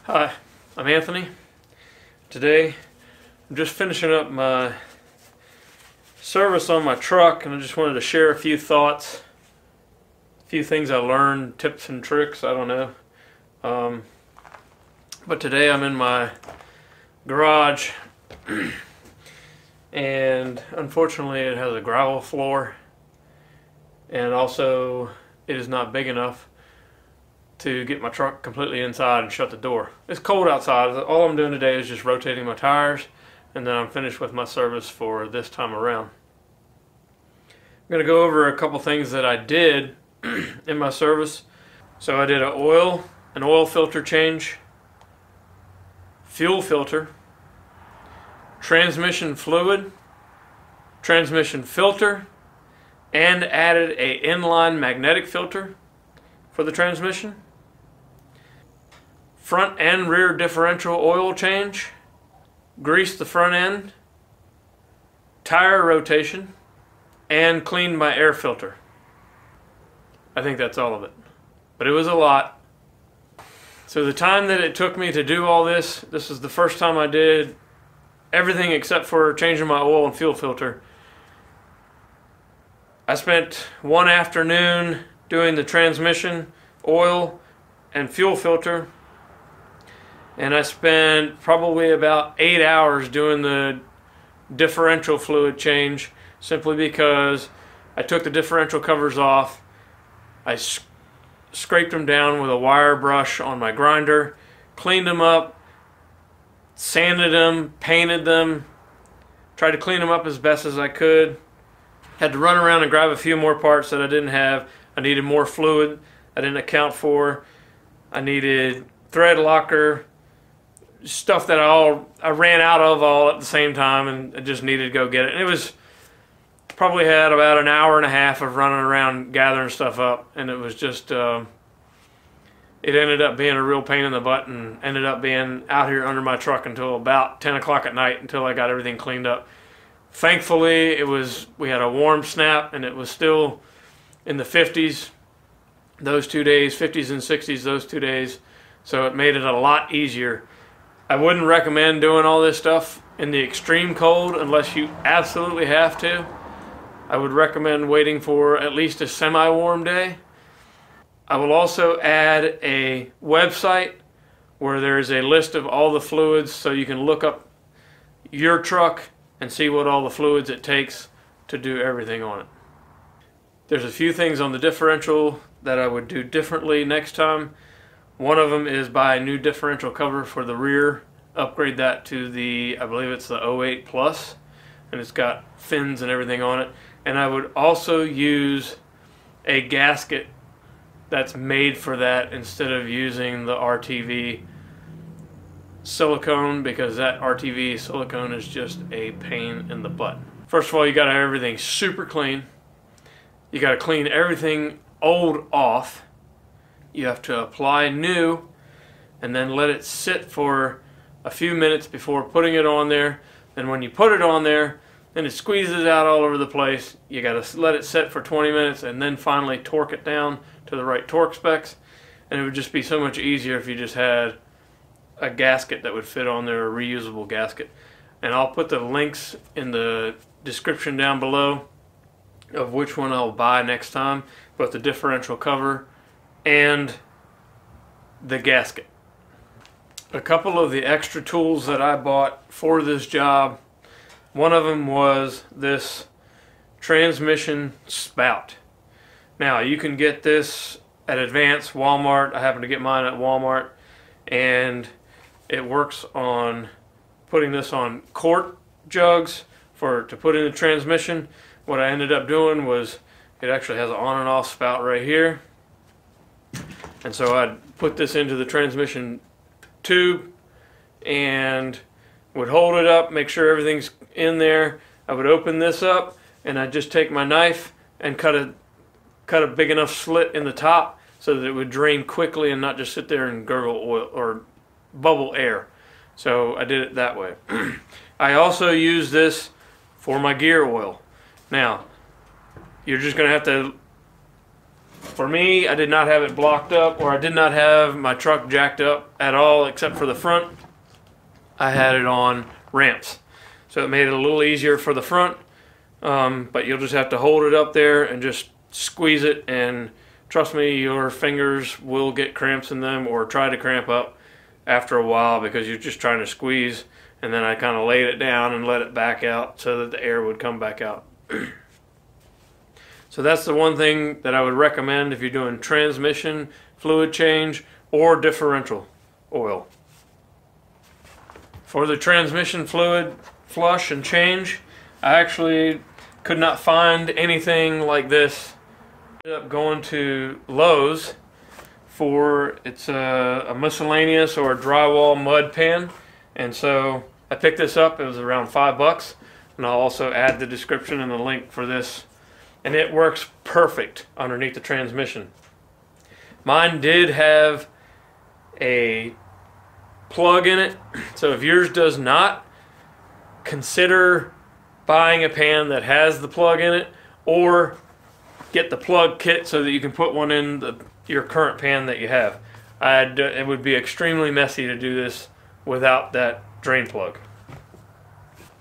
Hi, I'm Anthony. Today I'm just finishing up my service on my truck, and I just wanted to share a few thoughts, a few things I learned, tips and tricks, I don't know. But today I'm in my garage and unfortunately it has a gravel floor, and also it is not big enough to get my truck completely inside and shut the door. It's cold outside. All I'm doing today is just rotating my tires, and then I'm finished with my service for this time around. I'm going to go over a couple things that I did in my service. So I did an oil filter change, fuel filter, transmission fluid, transmission filter, and added an inline magnetic filter for the transmission. Front and rear differential oil change, greased the front end, tire rotation, and cleaned my air filter. I think that's all of it, but it was a lot. So the time that it took me to do all this is the first time I did everything except for changing my oil and fuel filter. I spent one afternoon doing the transmission, oil, and fuel filter, and I spent probably about 8 hours doing the differential fluid change, simply because I took the differential covers off, I scraped them down with a wire brush on my grinder, cleaned them up, sanded them, painted them, tried to clean them up as best as I could. Had to run around and grab a few more parts that I didn't have. I needed more fluid I didn't account for. I needed thread locker, stuff that I ran out of all at the same time, and I just needed to go get it. And it was probably had about an hour and a half of running around gathering stuff up, and it was just it ended up being a real pain in the butt, and ended up being out here under my truck until about 10 o'clock at night until I got everything cleaned up. Thankfully, we had a warm snap, and it was still in the 50s those 2 days, 50s and 60s those 2 days, so it made it a lot easier. I wouldn't recommend doing all this stuff in the extreme cold unless you absolutely have to. I would recommend waiting for at least a semi-warm day. I will also add a website where there is a list of all the fluids, so you can look up your truck and see what all the fluids it takes to do everything on it. There's a few things on the differential that I would do differently next time. One of them is buy a new differential cover for the rear, upgrade that to the, I believe it's the 08 Plus, and it's got fins and everything on it. And I would also use a gasket that's made for that instead of using the RTV silicone, because that RTV silicone is just a pain in the butt. First of all, you got to have everything super clean. You got to clean everything old off. You have to apply new and then let it sit for a few minutes before putting it on there. And when you put it on there, then it squeezes out all over the place. You got to let it sit for 20 minutes and then finally torque it down to the right torque specs. And it would just be so much easier if you just had a gasket that would fit on there, a reusable gasket. And I'll put the links in the description down below of which one I'll buy next time, both the differential cover and the gasket. A couple of the extra tools that I bought for this job, one of them was this transmission spout. Now you can get this at Advance, Walmart. I happen to get mine at Walmart, and it works on putting this on quart jugs to put in the transmission. What I ended up doing was, it actually has an on and off spout right here, and so I'd put this into the transmission tube and would hold it up, make sure everything's in there. I would open this up, and I'd just take my knife and cut a big enough slit in the top so that it would drain quickly and not just sit there and gurgle oil or bubble air. So I did it that way. I also use this for my gear oil. Now, you're just going to have to For me, I did not have it blocked up, or I did not have my truck jacked up at all except for the front. I had it on ramps. So it made it a little easier for the front, but you'll just have to hold it up there and just squeeze it, and trust me, your fingers will get cramps in them or try to cramp up after a while because you're just trying to squeeze. And then I kind of laid it down and let it back out so that the air would come back out. So that's the one thing that I would recommend if you're doing transmission fluid change or differential oil. For the transmission fluid flush and change, I actually could not find anything like this. I ended up going to Lowe's for it's a miscellaneous or a drywall mud pan, and so I picked this up. It was around $5, and I'll also add the description and the link for this. And it works perfect underneath the transmission. Mine did have a plug in it, so if yours does not, consider buying a pan that has the plug in it, or get the plug kit so that you can put one in your current pan that you have. It would be extremely messy to do this without that drain plug.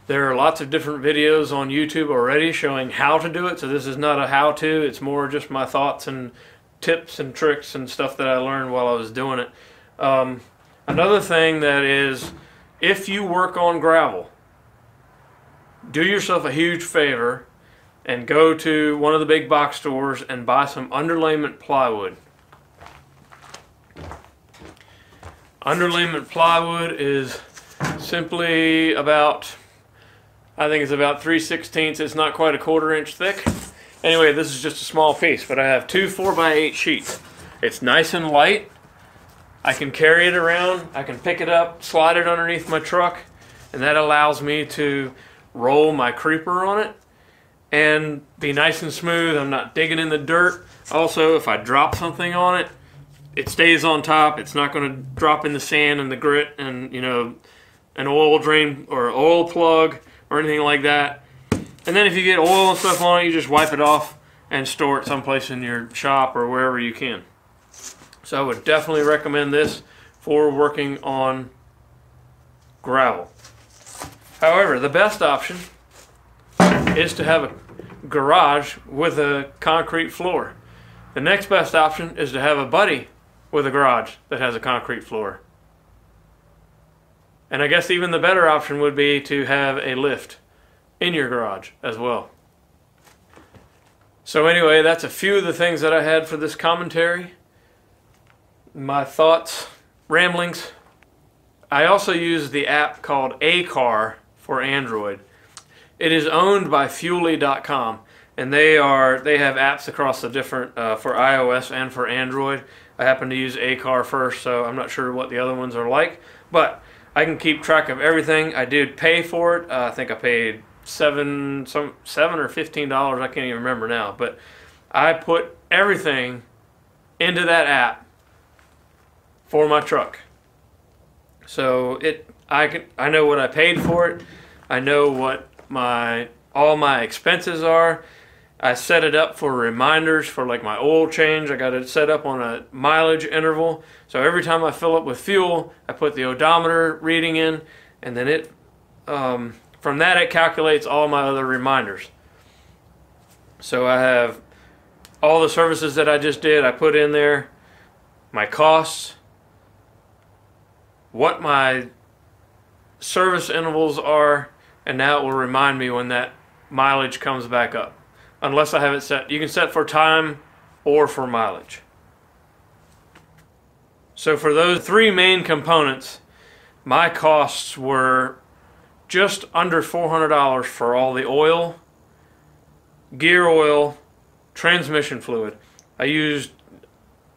There are lots of different videos on YouTube already showing how to do it, so this is not a how-to, it's more just my thoughts and tips and tricks and stuff that I learned while I was doing it. Another thing that is, if you work on gravel, do yourself a huge favor and go to one of the big box stores and buy some underlayment plywood. Underlayment plywood is simply about, I think it's about 3/16. It's not quite a 1/4 inch thick. Anyway, this is just a small piece, but I have two 4x8 sheets. It's nice and light. I can carry it around. I can pick it up, slide it underneath my truck, and that allows me to roll my creeper on it and be nice and smooth. I'm not digging in the dirt. Also, if I drop something on it, it stays on top. It's not going to drop in the sand and the grit and, you know, an oil drain or oil plug or anything like that. And then if you get oil and stuff on it, you just wipe it off and store it someplace in your shop or wherever you can. So I would definitely recommend this for working on gravel. However, the best option is to have a garage with a concrete floor. The next best option is to have a buddy with a garage that has a concrete floor. And I guess even the better option would be to have a lift in your garage as well. So anyway, that's a few of the things that I had for this commentary. My thoughts, ramblings. I also use the app called Car for Android. It is owned by Fuely.com, and they have apps across the different for iOS and for Android. I happen to use Car first, so I'm not sure what the other ones are like, but I can keep track of everything. I did pay for it. I think I paid $7 or $15. I can't even remember now, but I put everything into that app for my truck. So I know what I paid for it. I know what all my expenses are. I set it up for reminders for like my oil change. I got it set up on a mileage interval. So every time I fill up with fuel, I put the odometer reading in, and then from that it calculates all my other reminders. So I have all the services that I just did. I put in there my costs, what my service intervals are, and now it will remind me when that mileage comes back up. Unless I have it set. You can set for time or for mileage. So for those three main components, my costs were just under $400 for all the oil, gear oil, transmission fluid. I used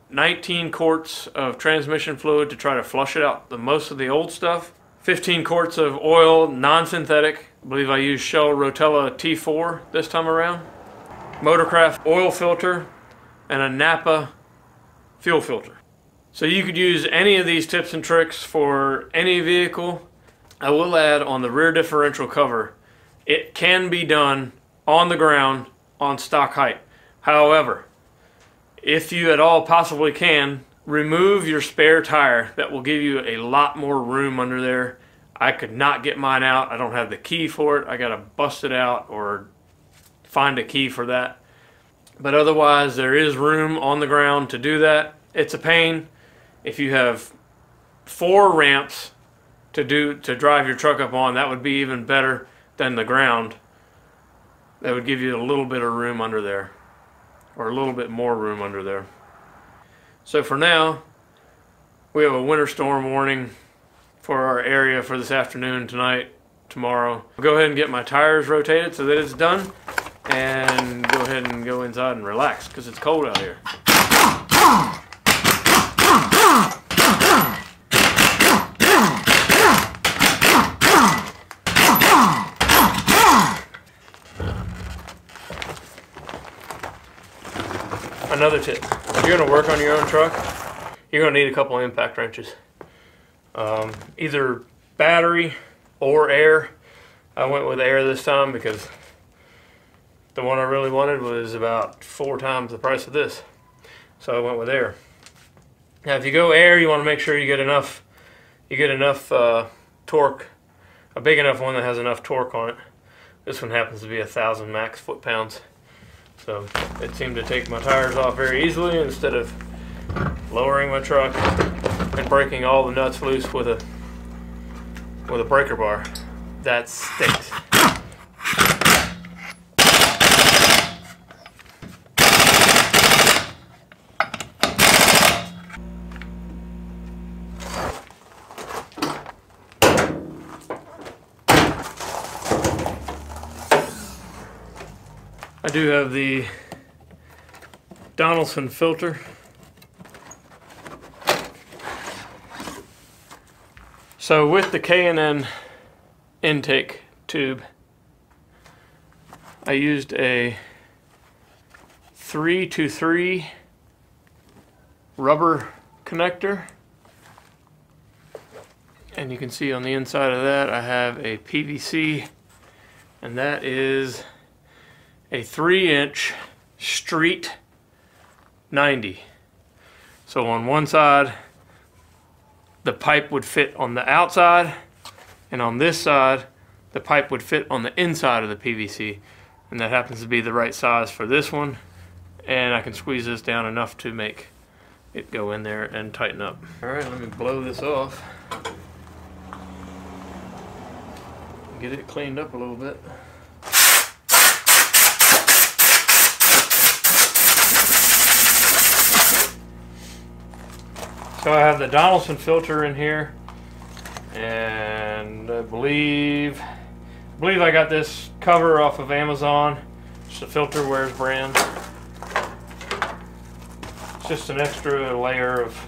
19 quarts of transmission fluid to try to flush it out most of the old stuff. 15 quarts of oil, non-synthetic. I believe I used Shell Rotella T4 this time around. Motorcraft oil filter, and a Napa fuel filter. So you could use any of these tips and tricks for any vehicle. I will add on the rear differential cover, it can be done on the ground on stock height. However, if you at all possibly can, remove your spare tire. That will give you a lot more room under there. I could not get mine out. I don't have the key for it. I gotta bust it out or find a key for that. But otherwise, there is room on the ground to do that. It's a pain. If you have 4 ramps to drive your truck up on, that would be even better than the ground. That would give you a little bit of room under there, or a little bit more room under there. So for now, we have a winter storm warning for our area for this afternoon, tonight, tomorrow. I'll go ahead and get my tires rotated so that it's done, and go ahead and go inside and relax because it's cold out here. Another tip, if you're going to work on your own truck, you're going to need a couple of impact wrenches. Either battery or air. I went with air this time because the one I really wanted was about 4 times the price of this. So I went with air. Now if you go air, you want to make sure you get enough torque, a big enough one that has enough torque on it. This one happens to be 1,000 max foot-pounds. So it seemed to take my tires off very easily instead of lowering my truck and breaking all the nuts loose with a breaker bar. That stinks. I do have the Donalson filter. So with the K&N intake tube, I used a 3-to-3 rubber connector, and you can see on the inside of that I have a PVC, and that is a 3-inch street 90. So on one side the pipe would fit on the outside, and on this side the pipe would fit on the inside of the PVC, and that happens to be the right size for this one, and I can squeeze this down enough to make it go in there and tighten up. Alright, let me blow this off, get it cleaned up a little bit. So I have the Donalson filter in here, and I believe I got this cover off of Amazon. It's the Filterwares brand. It's just an extra layer of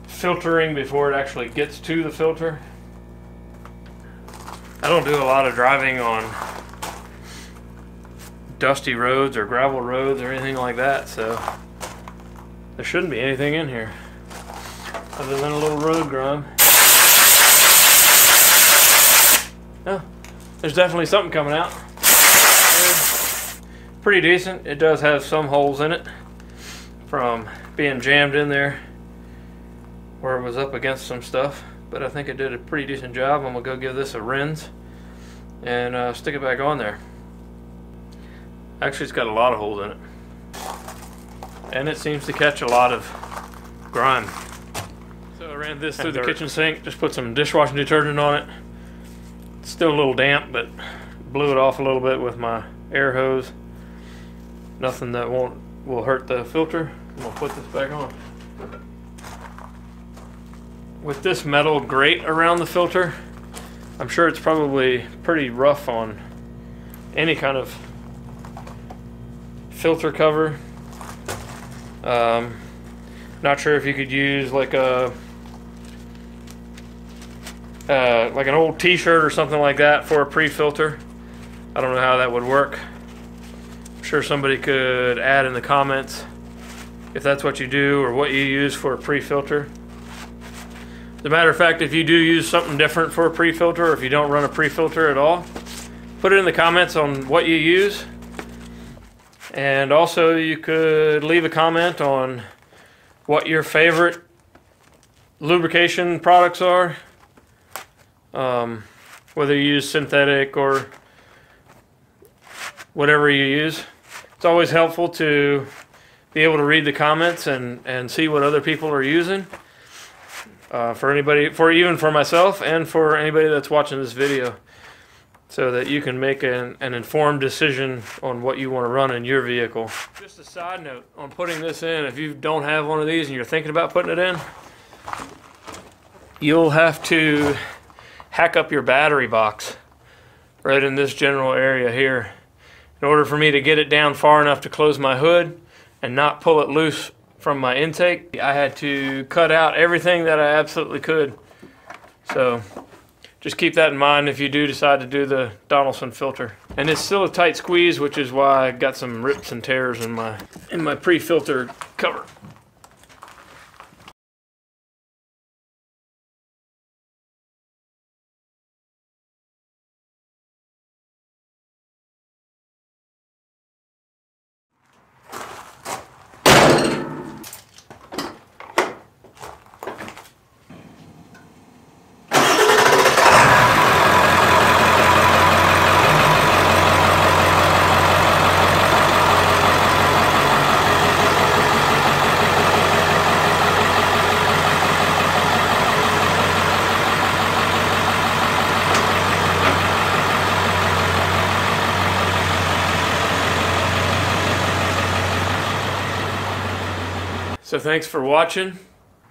filtering before it actually gets to the filter. I don't do a lot of driving on dusty roads or gravel roads or anything like that, so there shouldn't be anything in here other than a little road grime. Oh, there's definitely something coming out. Pretty decent. It does have some holes in it from being jammed in there where it was up against some stuff, but I think it did a pretty decent job. I'm gonna go give this a rinse and stick it back on there. Actually, it's got a lot of holes in it, and it seems to catch a lot of grime. So I ran this through the kitchen sink, just put some dishwashing detergent on it. It's still a little damp, but blew it off a little bit with my air hose. Nothing that will hurt the filter. I'm gonna put this back on. With this metal grate around the filter, I'm sure it's probably pretty rough on any kind of filter cover. Not sure if you could use like an old t-shirt or something like that for a pre-filter. I don't know how that would work. I'm sure somebody could add in the comments if that's what you do or what you use for a pre-filter. As a matter of fact, if you do use something different for a pre-filter, or if you don't run a pre-filter at all, put it in the comments on what you use, And also you could leave a comment on what your favorite lubrication products are, whether you use synthetic or whatever you use. It's always helpful to be able to read the comments and see what other people are using, for anybody, even for myself and for anybody that's watching this video, so that you can make an informed decision on what you want to run in your vehicle. Just a side note on putting this in, if you don't have one of these and you're thinking about putting it in, you'll have to hack up your battery box right in this general area here in order for me to get it down far enough to close my hood and not pull it loose from my intake. I had to cut out everything that I absolutely could. So just keep that in mind if you do decide to do the Donalson filter. And it's still a tight squeeze, which is why I got some rips and tears in my pre-filter cover. So thanks for watching.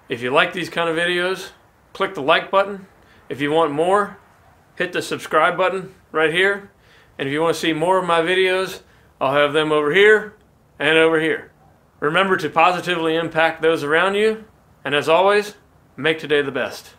If you like these kind of videos, click the like button. If you want more, hit the subscribe button right here. And if you want to see more of my videos, I'll have them over here and over here. Remember to positively impact those around you. And as always, make today the best.